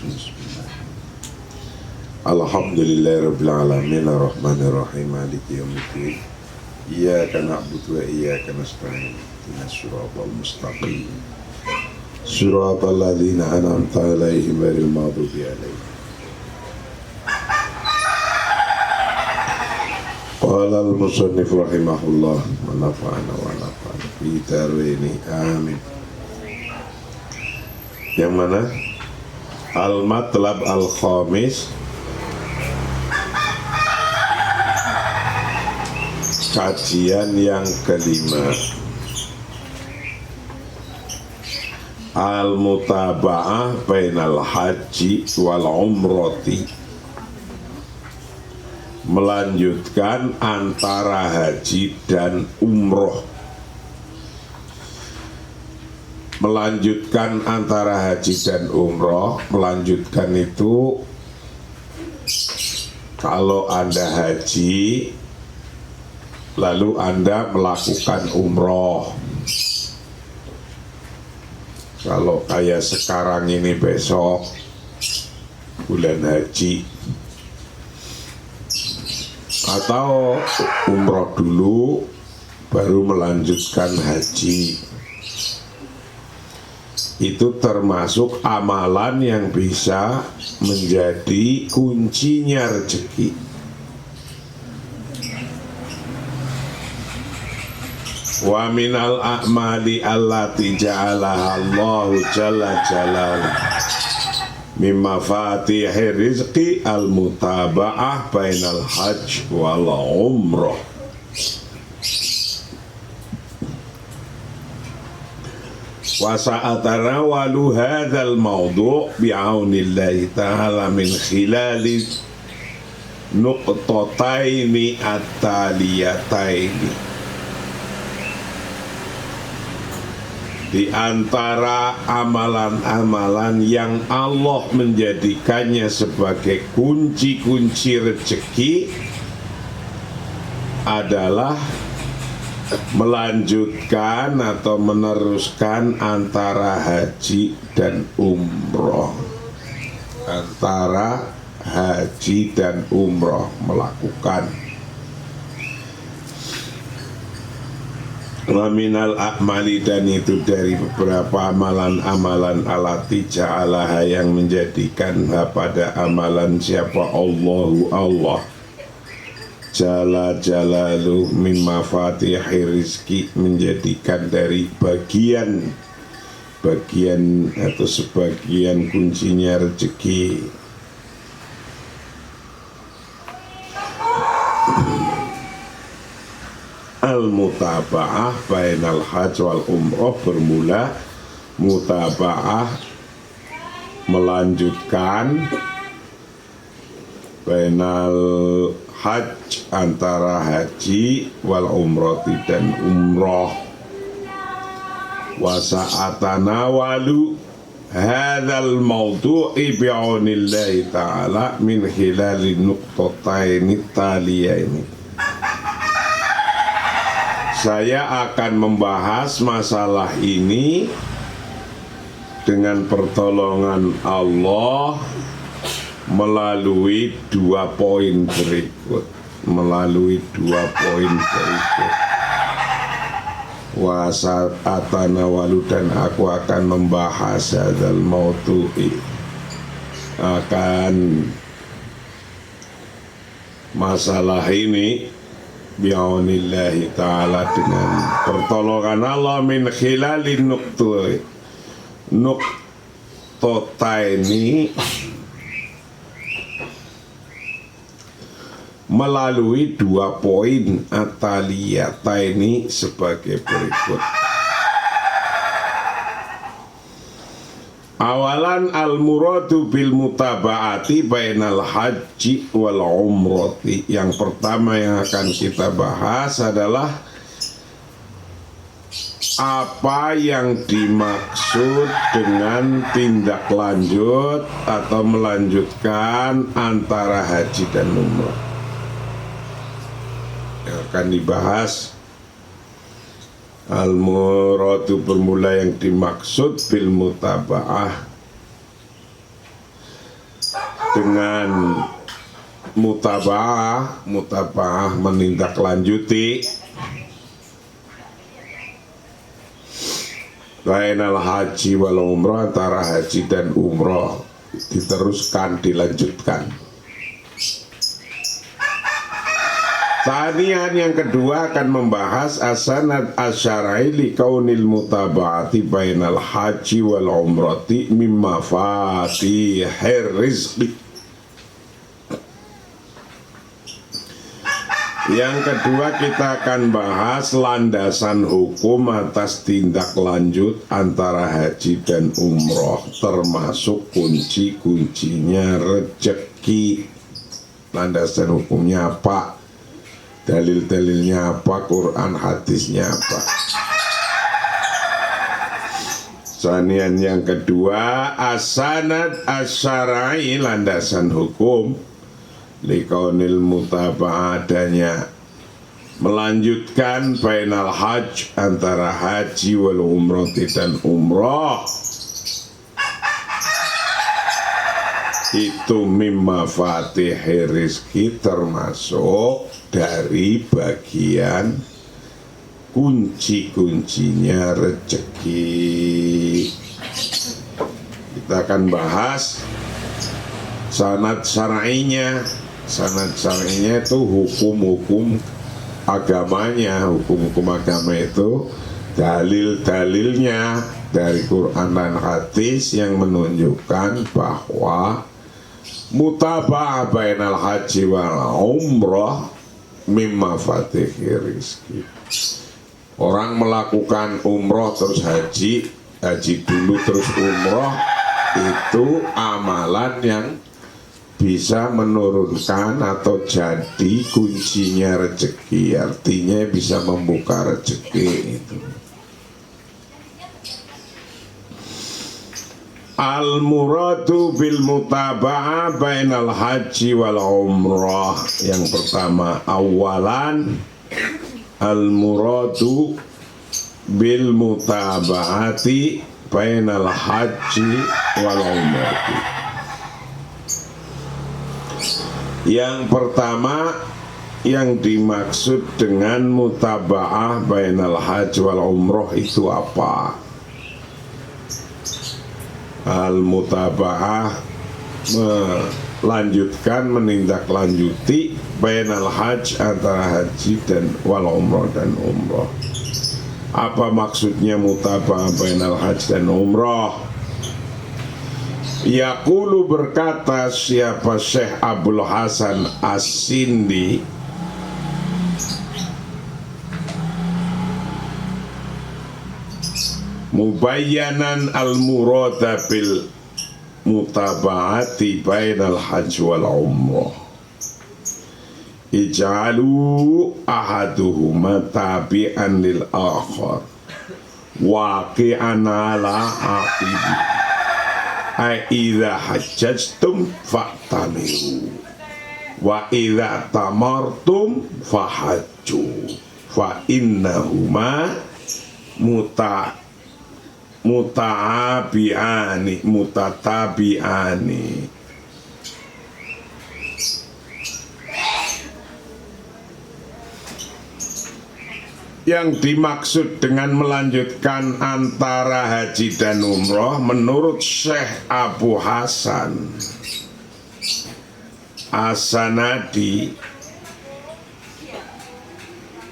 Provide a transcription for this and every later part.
Bismillah. Alhamdulillahirabbil alamin arrahmanirrahim maliki yaumiddin. Iyyaka na'budu wa iyyaka nasta'in. Ihdinas siratal mustaqim. Siratal ladzina an'amta 'alaihim ghairil maghdubi 'alaihim. Qala al-musannif rahimahullah wa nafa'ana wa nafa'ana fi darwini amin. Yang mana? Al-matlab al-khamis, kajian yang kelima, al-mutaba'ah bainal haji wal umrati, melanjutkan antara haji dan umroh. Melanjutkan antara haji dan umroh, melanjutkan itu kalau Anda haji lalu Anda melakukan umroh. Kalau kayak sekarang ini besok bulan haji, atau umroh dulu baru melanjutkan haji, itu termasuk amalan yang bisa menjadi kuncinya rezeki. Wa minal a'mali allati ja'alaha Allahu jalla jalaluhu mimma fatihir rizqi al-mutaba'ah bainal hajj wal umrah. Wa sa'atanawalu hadzal mawdu' bi'aunillahi ta'ala min khilali nuqtataini at-taliyataini. Di antara amalan-amalan yang Allah menjadikannya sebagai kunci-kunci rezeki adalah melanjutkan atau meneruskan antara haji dan umroh. Antara haji dan umroh melakukan. Waminal a'mali, dan itu dari beberapa amalan-amalan alati ja'alaha yang menjadikan pada amalan siapa Allahu Allah Jalla jalaluh min mafatihir rizki, menjadikan dari bagian atau sebagian kuncinya rezeki. Al-mutaba'ah bainal hajj wal umroh, bermula mutaba'ah melanjutkan bainal hajj antara haji wal umrati dan umroh. Wa sa'atanawalu hadzal mawdu'i bi'aunillahi ta'ala min khilali nuqtataini taliyaini. Saya akan membahas masalah ini dengan pertolongan Allah melalui dua poin berikut. Wa sa'atanawalu, dan aku akan membahas hadzal mawdu'i, akan masalah ini bi'aunillahi ta'ala, dengan pertolongan Allah, min khilali nuqtataini, melalui dua poin ataliyataini sebagai berikut. Awalan al-muradu bil mutaba'ati bainal haji wal umrati. Yang pertama yang akan kita bahas adalah apa yang dimaksud dengan tindak lanjut atau melanjutkan antara haji dan umrah. Yang akan dibahas al-muradu, bermula yang dimaksud bil mutaba'ah dengan mutaba'ah menindaklanjuti bainal haji wal umrah, antara haji dan umrah, diteruskan, dilanjutkan. Tanian yang kedua akan membahas asanad asyara'i li kaunil mutaba'ati bainal haji wal umrati mimma fatihir rizqi. Yang kedua kita akan bahas landasan hukum atas tindak lanjut antara haji dan umroh, termasuk kunci-kuncinya rezeki. Landasan hukumnya apa? Dalil-dalilnya apa? Quran hadisnya apa? Sanian yang kedua asanad asyara'i, landasan hukum likaunil mutaba'ah, adanya melanjutkan bainal hajj, antara haji wal umrah dan umrah, itu mimma fatihir rizki, termasuk dari bagian kunci-kuncinya rezeki. Kita akan bahas sanad syar'inya. Sanad syar'inya itu hukum-hukum agamanya. Hukum-hukum agama itu dalil-dalilnya dari Quran dan hadis yang menunjukkan bahwa mutaba'ah bainal haji wal umrah mimma fatihir rizki. Orang melakukan umrah terus haji, haji dulu terus umrah, itu amalan yang bisa menurunkan atau jadi kuncinya rezeki, artinya bisa membuka rezeki itu. Al-muradu bil mutaba'ah bainal haji wal umrah. Yang pertama, awalan al-muradu bil mutaba'ati bainal haji wal umrah. Yang pertama, yang dimaksud dengan mutaba'ah bainal haji wal umrah itu apa? Al-mutaba'ah melanjutkan, menindaklanjuti bainal haji, antara haji dan wal umrah dan umrah. Apa maksudnya mutaba'ah bainal haji dan umrah? Yaqulu, berkata siapa Syekh Abdul Hasan As-Sindi, mubayyanan al-murada bil mutaba'ati bainal hajj wal umrah, ij'alu ahaduhuma tabi'an lil akhar waqi'an ala aqibi. Idza hajjajtum fa'tamiru wa idza tamartum fahajju fa innahuma mutatabi'ani. Yang dimaksud dengan melanjutkan antara haji dan umroh, menurut Syekh Abu Hasan As-Sanadi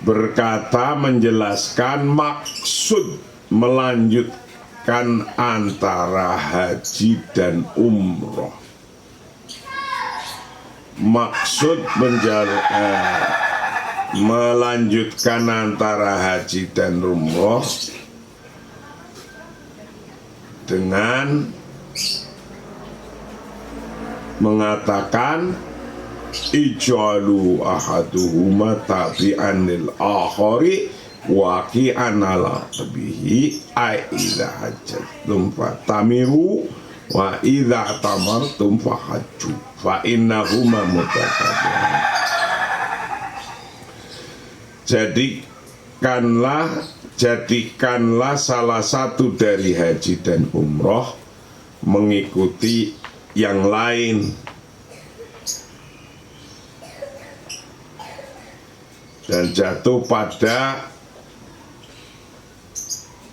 berkata, menjelaskan maksud melanjutkan antara haji dan umroh. Maksud melanjutkan antara haji dan umroh dengan mengatakan ij'alu ahaduhuma tabi'an lil akhari waqi'an ala bihi idza hajjatum fatamiru wa idza tamartum fahajju fa innahuma mutatabi'an. Jadikanlah salah satu dari haji dan umroh mengikuti yang lain, dan jatuh pada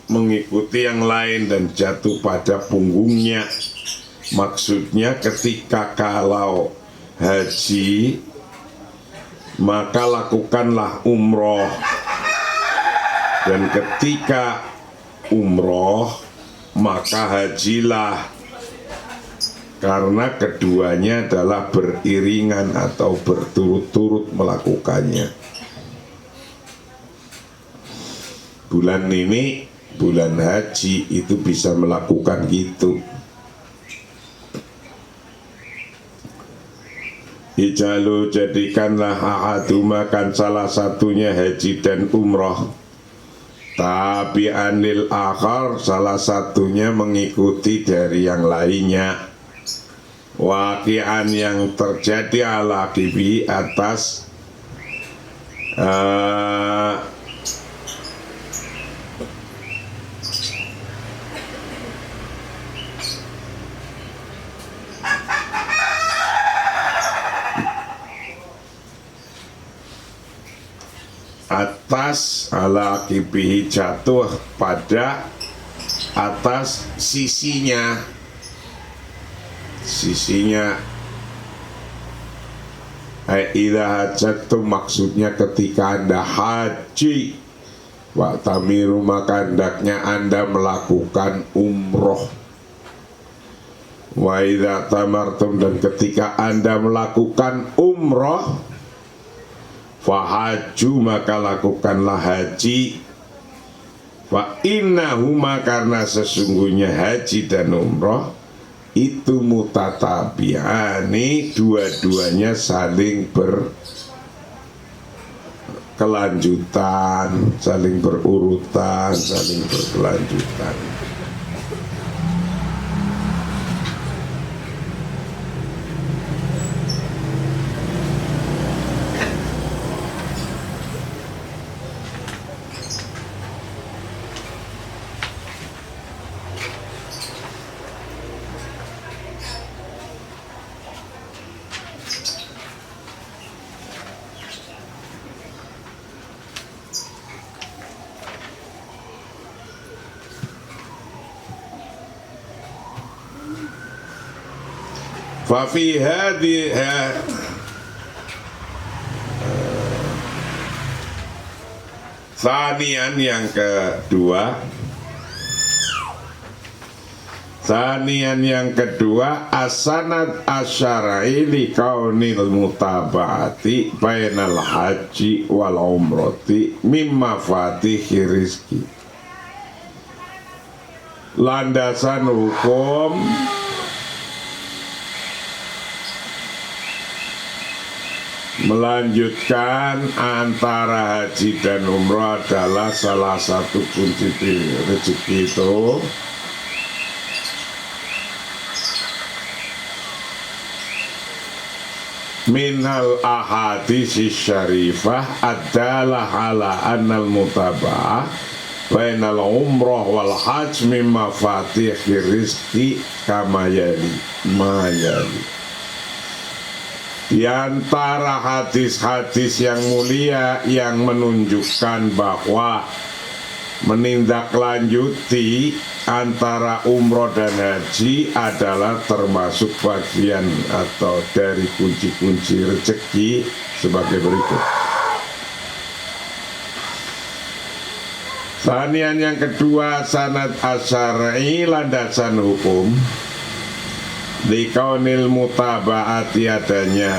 mengikuti yang lain dan jatuh pada punggungnya. Maksudnya ketika kalau haji maka lakukanlah umroh, dan ketika umroh maka hajilah, karena keduanya adalah beriringan atau berturut-turut melakukannya. Bulan ini, bulan haji itu bisa melakukan gitu. Ijalu, jadikanlah ahaduma kan salah satunya haji dan umroh, tapi anil akhar salah satunya mengikuti dari yang lainnya. Waqian yang terjadi ala kibi atas ala kibihi, jatuh pada atas sisinya idza hajjatum, maksudnya ketika Anda haji, wa tamiru, maka hendaknya Anda melakukan umroh. Wa idza tamartum, dan ketika Anda melakukan umroh, fahaju, maka lakukanlah haji. Fa innahuma, karena sesungguhnya haji dan umroh itu mutatabi'ani, dua-duanya saling berkelanjutan, saling berurutan, saling berkelanjutan. Fafi hadhihi Sanian, yang kedua, asanad asyara'i li kaunil mutaba'ati bainal haji wal umrati mimma fatihi rizki. Landasan hukum melanjutkan antara haji dan umroh adalah salah satu kunci rezeki itu minal ahadits syarifah adalah ala annal mutaba'ah bainal umroh wal hajj mimma fatih rizki kama yali. Di antara hadis-hadis yang mulia yang menunjukkan bahwa menindaklanjuti antara umroh dan haji adalah termasuk bagian atau dari kunci-kunci rezeki sebagai berikut. Sanian, yang kedua, sanad asyari, landasan hukum likaunil mutaba'ati, adanya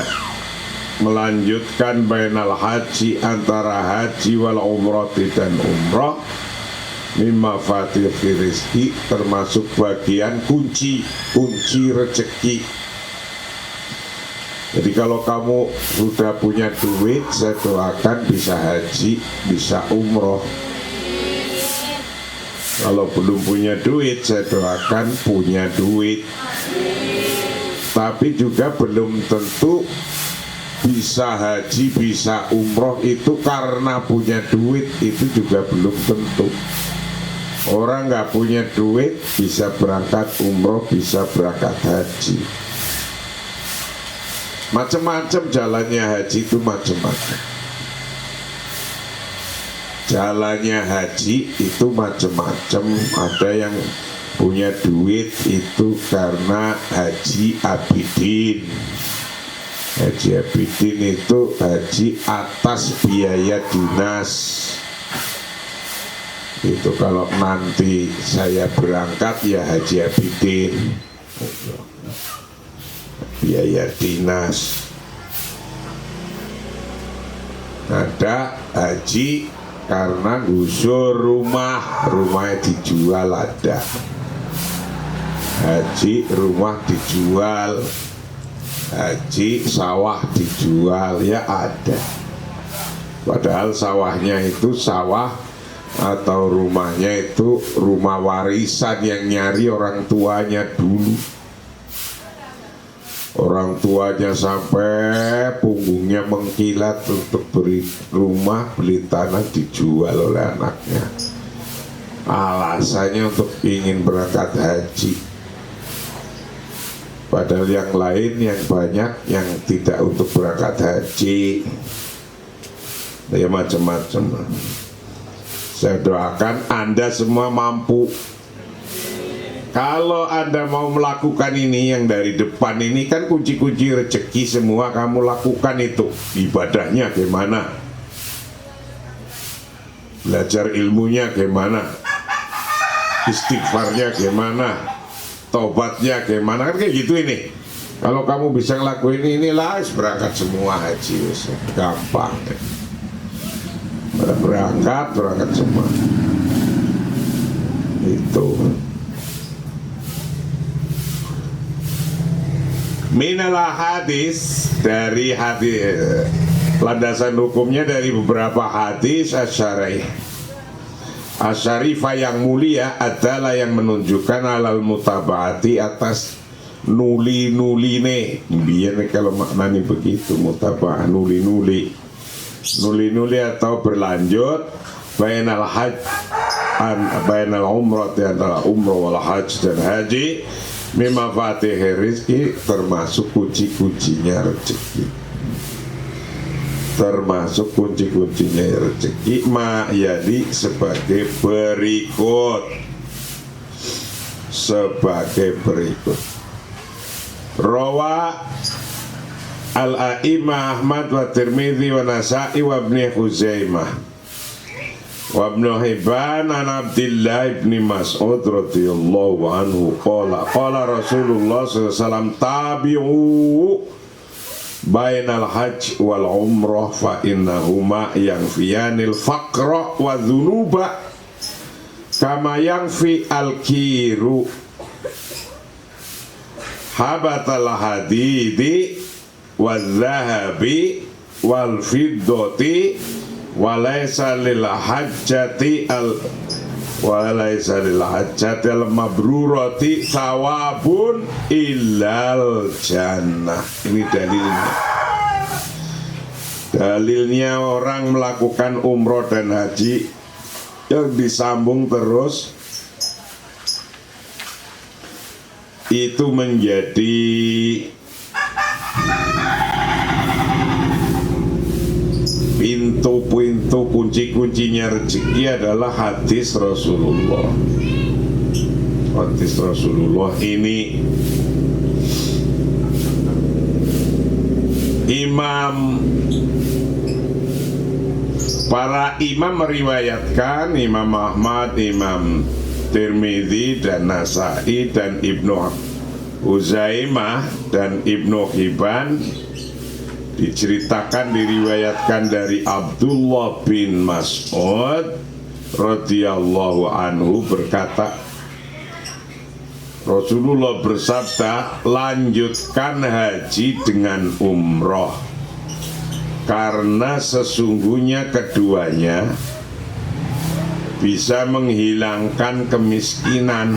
melanjutkan bainal haji, antara haji wal umrati dan umrah mimma fatih rizki, termasuk bagian kunci rezeki. Jadi kalau kamu sudah punya duit, saya doakan bisa haji, bisa umroh. Kalau belum punya duit, saya doakan punya duit. Tapi juga belum tentu bisa haji, bisa umroh itu karena punya duit, itu juga belum tentu. Orang nggak punya duit bisa berangkat umroh, bisa berangkat haji. Macam-macam jalannya haji itu, macam-macam. jalannya haji itu macam-macam. Ada yang punya duit itu karena Haji Abidin. Haji Abidin itu haji atas biaya dinas. Itu kalau nanti saya berangkat ya Haji Abidin, biaya dinas. Ada haji karena gusur rumahnya dijual, ada haji rumah dijual, haji sawah dijual, ya ada. Padahal sawahnya itu sawah atau rumahnya itu rumah warisan yang nyari orang tuanya dulu. Orang tuanya sampai punggungnya mengkilat untuk beli rumah, beli tanah, dijual oleh anaknya. Alasannya untuk ingin berangkat haji. Padahal yang lain yang banyak yang tidak untuk berangkat haji. Ya macam-macam. Saya doakan Anda semua mampu. Kalau Anda mau melakukan ini, yang dari depan ini kan kunci-kunci rezeki semua, kamu lakukan itu. Ibadahnya gimana? Belajar ilmunya gimana? Istighfarnya gimana? Tobatnya gimana? Kan kayak gitu ini. Kalau kamu bisa ngelakuin inilah, berangkat semua haji. Gampang. Berangkat semua. Itu. Minalah hadis, dari hadis, landasan hukumnya dari beberapa hadis asyarifah yang mulia adalah yang menunjukkan alal mutabaati atas nuli-nuline. Biar kalau maknanya begitu, mutabah nuli-nuli atau berlanjut bainal umrah, antara umrah wal hajj dan haji, mimma fatihir rizki, termasuk kunci-kuncinya rezeki. Termasuk kunci-kuncinya rezeki ma yadi sebagai berikut. Rawa Al-A'imah Ahmad wa Tirmidzi wa Nasa'i wa Ibn Khuzaimah wa Ibn Hibban an Abdillah ibn Mas'ud radhiyallahu anhu qala Rasulullah sallallahu alaihi wasallam tabi'u bainal hajj wal umrah fa innahuma yanfiyanil faqra wa dhunuba kama yanfi al-kiru habatal hadidi wal-zahabi wal-fiddati walaysa lil hajjati al-mabrurati thawabun illal jannah. Ini dalilnya orang melakukan umroh dan haji yang disambung terus itu menjadi pintu-pintu kunci-kuncinya rezeki adalah hadis Rasulullah. Hadis Rasulullah ini para imam meriwayatkan, Imam Ahmad, Imam Tirmidzi dan Nasa'i dan Ibnu Huzaimah dan Ibnu Hibban, diceritakan, diriwayatkan dari Abdullah bin Mas'ud radhiyallahu anhu berkata, Rasulullah bersabda, lanjutkan haji dengan umroh, karena sesungguhnya keduanya bisa menghilangkan kemiskinan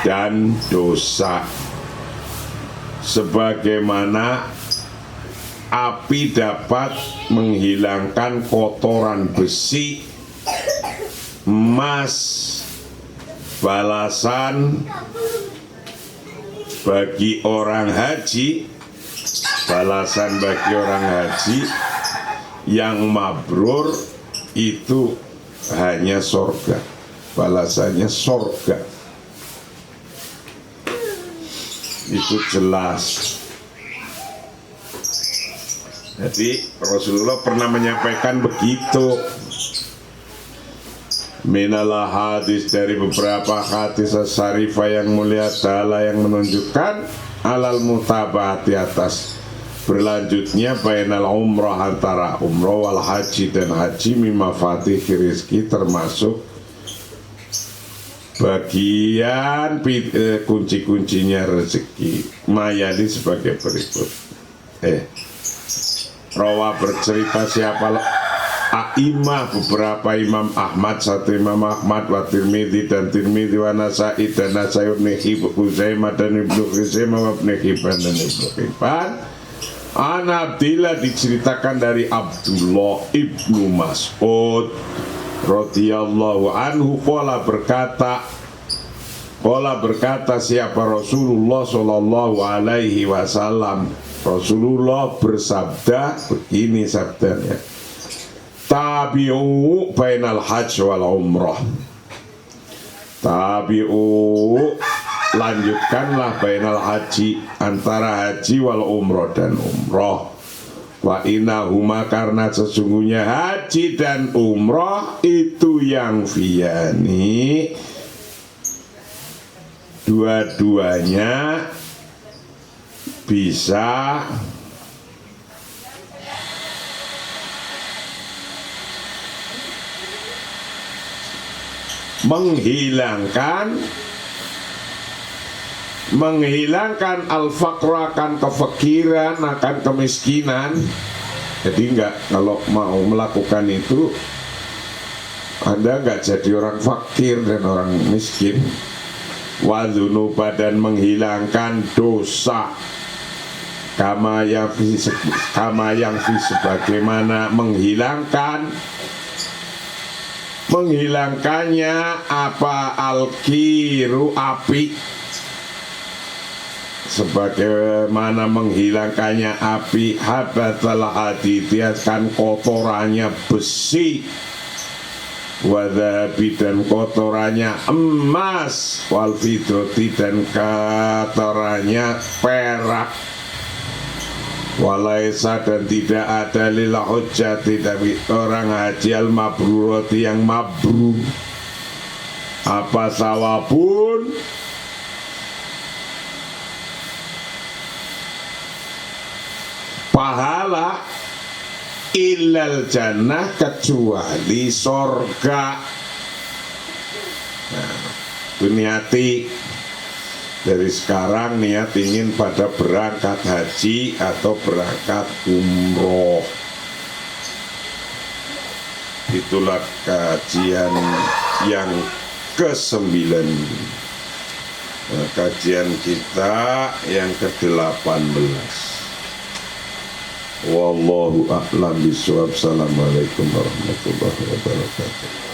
dan dosa, sebagaimana api dapat menghilangkan kotoran besi, emas. Balasan bagi orang haji, balasan bagi orang haji yang mabrur itu hanya sorga, balasannya sorga. Itu jelas. Jadi Rasulullah pernah menyampaikan begitu. Minalah hadis, dari beberapa hadis syarifah yang mulia ta'ala yang menunjukkan alal mutaba'ati, atas berlanjutnya bainal umrah, antara umrah wal haji dan haji, mimma fatih rizki, termasuk bagian kunci-kuncinya rezeki. Mayali sebagai berikut. Rawa bercerita siapa a'imah, beberapa imam Ahmad, satu imam Ahmad, wa Tirmidzi dan Tirmidzi, wa Nasa'i dan Nasa'i, ibn Khuzaimah dan ibnu Khuzaimah, wa ibn Hibban dan ibnu Hibban. An Abdillah, diceritakan dari Abdullah ibnu Mas'ud radhiyallahu anhu, qala berkata siapa Rasulullah sallallahu alaihi wasallam. Rasulullah bersabda begini sabdanya, tabi'u bainal hajj wal umrah. Tabi'u, lanjutkanlah bainal haji, antara haji wal umrah dan umrah. Wa innahuma, karena sesungguhnya haji dan umrah itu yang fiyani, dua-duanya bisa menghilangkan al-faqra, akan kefakiran, akan kemiskinan. Jadi kalau mau melakukan itu, Anda enggak jadi orang fakir dan orang miskin. Wa dzunuba, dan menghilangkan dosa, kama yang fi, sebagaimana menghilangkannya apa, al-kiru, api, sebagaimana menghilangkannya api, habatal hadid, kan kotorannya besi, wadhabi, dan kotorannya emas, wal fiddati, dan kotorannya perak, walaisa, dan tidak ada lil hujjati, tapi orang haji al mabrurati, yang mabrur, apa sawabun, pahala, illal jannah, kecuali sorga. Nah, itu niati dari sekarang, niat ingin pada berangkat haji atau berangkat umroh. Itulah kajian yang ke-9. Nah, kajian kita yang ke-18. Wallahu a'lam bishawab. Assalamualaikum warahmatullahi wabarakatuh.